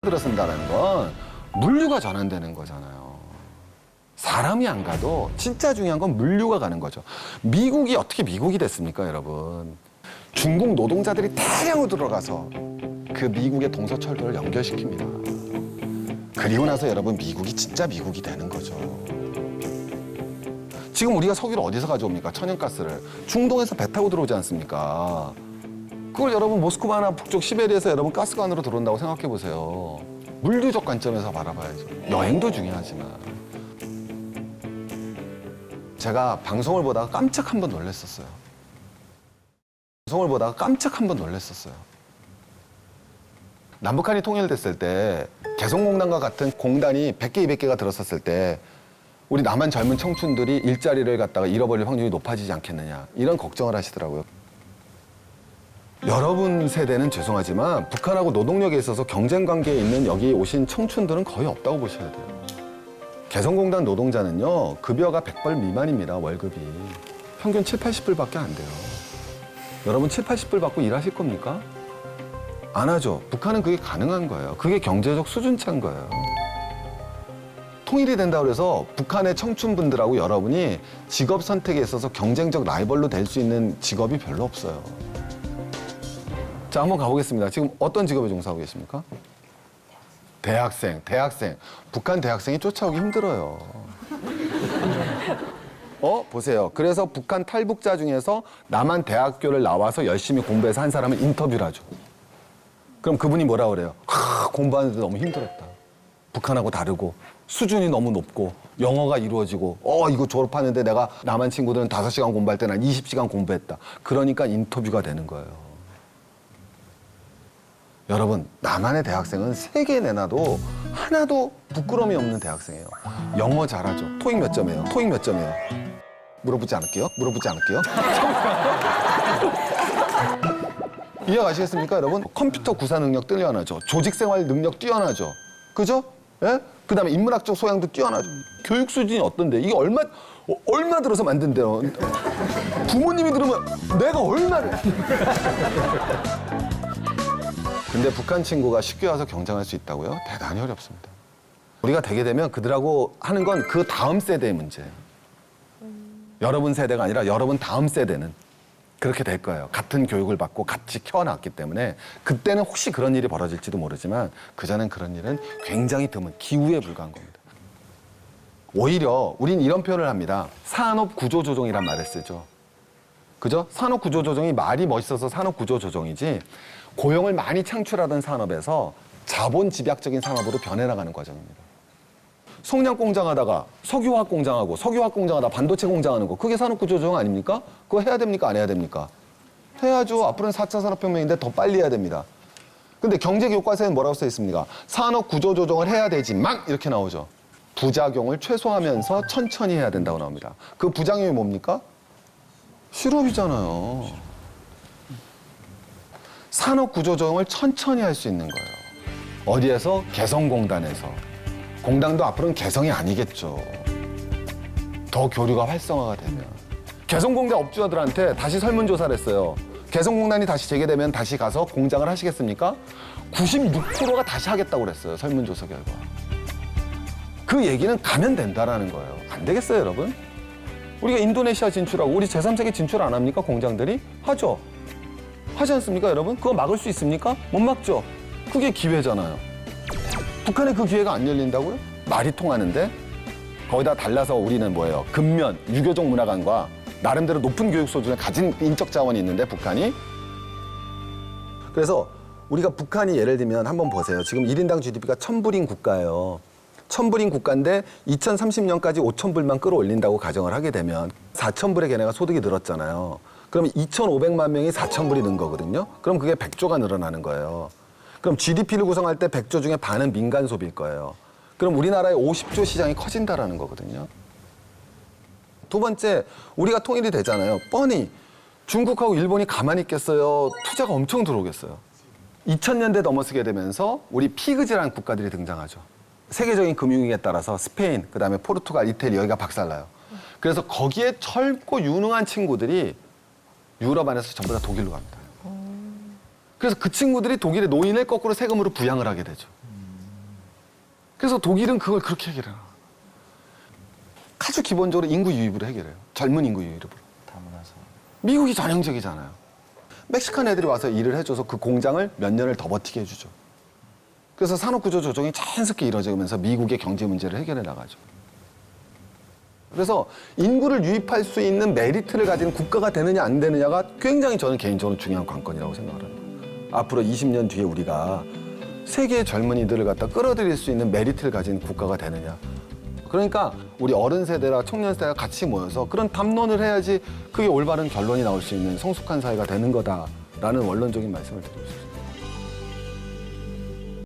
들어선다는 건 물류가 전환되는 거잖아요. 사람이 안 가도 진짜 중요한 건 물류가 가는 거죠. 미국이 어떻게 미국이 됐습니까, 여러분? 중국 노동자들이 대량으로 들어가서 그 미국의 동서철도를 연결시킵니다. 그리고 나서 여러분 미국이 진짜 미국이 되는 거죠. 지금 우리가 석유를 어디서 가져옵니까? 천연가스를. 중동에서 배 타고 들어오지 않습니까? 그걸 여러분 모스크바나 북쪽 시베리아에서 여러분 가스관으로 들어온다고 생각해 보세요. 물류적 관점에서 바라봐야죠. 여행도 중요하지만. 제가 방송을 보다가 깜짝 한 번 놀랐었어요. 남북한이 통일됐을 때 개성공단과 같은 공단이 100개, 200개가 들었었을 때 우리 남한 젊은 청춘들이 일자리를 갖다가 잃어버릴 확률이 높아지지 않겠느냐 이런 걱정을 하시더라고요. 여러분 세대는 죄송하지만 북한하고 노동력에 있어서 경쟁 관계에 있는 여기 오신 청춘들은 거의 없다고 보셔야 돼요. 개성공단 노동자는요 급여가 100불 미만입니다. 월급이 평균 7, 80불밖에 안 돼요. 여러분 7, 80불 받고 일하실 겁니까? 안 하죠. 북한은 그게 가능한 거예요. 그게 경제적 수준차인 거예요. 통일이 된다고 해서 북한의 청춘분들하고 여러분이 직업 선택에 있어서 경쟁적 라이벌로 될 수 있는 직업이 별로 없어요. 자, 한번 가보겠습니다. 지금 어떤 직업에 종사하고 계십니까? 대학생. 북한 대학생이 쫓아오기 힘들어요. 보세요. 그래서 북한 탈북자 중에서 남한 대학교를 나와서 열심히 공부해서 한 사람을 인터뷰를 하죠. 그럼 그분이 뭐라 그래요? 공부하는데 너무 힘들었다. 북한하고 다르고 수준이 너무 높고 영어가 이루어지고 이거 졸업하는데 내가 남한 친구들은 5시간 공부할 때 난 20시간 공부했다. 그러니까 인터뷰가 되는 거예요. 여러분, 남한의 대학생은 세계 내놔도 하나도 부끄러움이 없는 대학생이에요. 영어 잘하죠. 토익 몇 점이에요? 물어보지 않을게요. 이해가시겠습니까, 여러분? 컴퓨터 구사 능력 뛰어나죠. 조직생활 능력 뛰어나죠. 그죠? 예? 그 다음에 인문학적 소양도 뛰어나죠. 교육 수준이 어떤데? 이게 얼마 들어서 만든대요. 부모님이 들으면 내가 얼마를. 근데 북한 친구가 쉽게 와서 경쟁할 수 있다고요? 대단히 어렵습니다. 우리가 되게 되면 그들하고 하는 건 그 다음 세대의 문제예요. 여러분 세대가 아니라 여러분 다음 세대는 그렇게 될 거예요. 같은 교육을 받고 같이 키워놨기 때문에 그때는 혹시 그런 일이 벌어질지도 모르지만 그전엔 그런 일은 굉장히 드문 기우에 불과한 겁니다. 오히려 우린 이런 표현을 합니다. 산업구조조정이란 말을 쓰죠. 그죠? 산업구조조정이 말이 멋있어서 산업구조조정이지 고용을 많이 창출하던 산업에서 자본 집약적인 산업으로 변해나가는 과정입니다. 성냥 공장 하다가 석유화학 공장하고 석유화학 공장하다 반도체 공장하는 거 그게 산업구조조정 아닙니까? 그거 해야 됩니까? 안 해야 됩니까? 해야죠. 앞으로는 4차 산업혁명인데 더 빨리 해야 됩니다. 근데 경제교과서에는 뭐라고 써 있습니까? 산업구조조정을 해야 되지만 이렇게 나오죠. 부작용을 최소화하면서 천천히 해야 된다고 나옵니다. 그 부작용이 뭡니까? 실업이잖아요. 산업구조조정을 천천히 할 수 있는 거예요. 어디에서? 개성공단에서. 공단도 앞으로는 개성이 아니겠죠. 더 교류가 활성화가 되면. 개성공단 업주들한테 다시 설문조사를 했어요. 개성공단이 다시 재개되면 다시 가서 공장을 하시겠습니까? 96%가 다시 하겠다고 그랬어요. 설문조사 결과. 그 얘기는 가면 된다라는 거예요. 안 되겠어요, 여러분? 우리가 인도네시아 진출하고 우리 제3세계 진출 안 합니까? 공장들이? 하죠. 하지 않습니까, 여러분? 그거 막을 수 있습니까? 못 막죠. 그게 기회잖아요. 북한에 그 기회가 안 열린다고요? 말이 통하는데? 거기다 달라서 우리는 뭐예요? 근면, 유교적 문화관과 나름대로 높은 교육 수준을 가진 인적 자원이 있는데 북한이? 그래서 우리가 북한이 예를 들면 한번 보세요. 지금 1인당 GDP가 1000불인 국가예요. 1000불인 국가인데 2030년까지 5000불만 끌어올린다고 가정을 하게 되면 4000불의 걔네가 소득이 늘었잖아요. 그럼 2500만 명이 4000불이 는 거거든요. 그럼 그게 100조가 늘어나는 거예요. 그럼 GDP를 구성할 때 100조 중에 반은 민간 소비일 거예요. 그럼 우리나라의 50조 시장이 커진다라는 거거든요. 두 번째, 우리가 통일이 되잖아요. 뻔히 중국하고 일본이 가만히 있겠어요? 투자가 엄청 들어오겠어요. 2000년대 넘어서게 되면서 우리 피그지라는 국가들이 등장하죠. 세계적인 금융위기에 따라서 스페인, 그다음에 포르투갈, 이태리 여기가 박살나요. 그래서 거기에 젊고 유능한 친구들이 유럽 안에서 전부 다 독일로 갑니다. 그래서 그 친구들이 독일의 노인을 거꾸로 세금으로 부양을 하게 되죠. 그래서 독일은 그걸 그렇게 해결해요. 아주 기본적으로 인구 유입으로 해결해요. 젊은 인구 유입으로. 다문화서. 미국이 전형적이잖아요. 멕시칸 애들이 와서 일을 해줘서 그 공장을 몇 년을 더 버티게 해주죠. 그래서 산업구조 조정이 자연스럽게 이루어지면서 미국의 경제 문제를 해결해 나가죠. 그래서 인구를 유입할 수 있는 메리트를 가진 국가가 되느냐 안 되느냐가 굉장히 저는 개인적으로 중요한 관건이라고 생각을 합니다. 앞으로 20년 뒤에 우리가 세계의 젊은이들을 갖다 끌어들일 수 있는 메리트를 가진 국가가 되느냐. 그러니까 우리 어른 세대랑 청년 세대가 같이 모여서 그런 담론을 해야지 그게 올바른 결론이 나올 수 있는 성숙한 사회가 되는 거다라는 원론적인 말씀을 드리고 싶습니다.